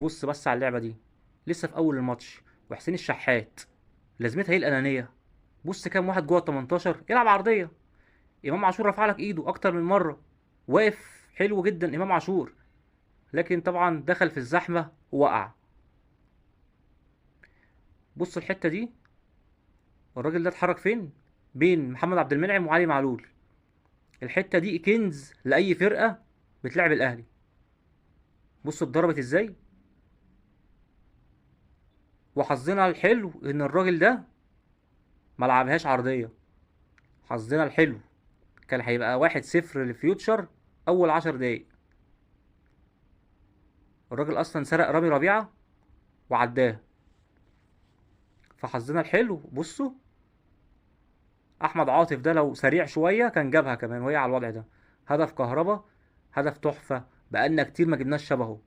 بص بس على اللعبة دي، لسه في أول الماتش وحسين الشحات لازمتها ايه الأنانية؟ بص كام واحد جوه ال 18 يلعب عرضية. إمام عاشور رفع لك إيده أكتر من مرة، واقف حلو جدا إمام عاشور، لكن طبعا دخل في الزحمة ووقع. بص الحتة دي، الراجل ده اتحرك فين؟ بين محمد عبد المنعم وعلي معلول. الحتة دي كنز لأي فرقة بتلعب الأهلي. بص اتضربت ازاي، وحظنا الحلو إن الراجل ده ما لعبهاش عرضية. حظنا الحلو، كان هيبقى 1-0 للفيوتشر اول 10 دقايق. الراجل اصلا سرق رامي ربيعه وعداه. فحظنا الحلو بصوا، احمد عاطف ده لو سريع شويه كان جابها كمان وهي على الوضع ده. هدف كهربا، هدف تحفه، بقالنا كتير ما جبناش شبهه.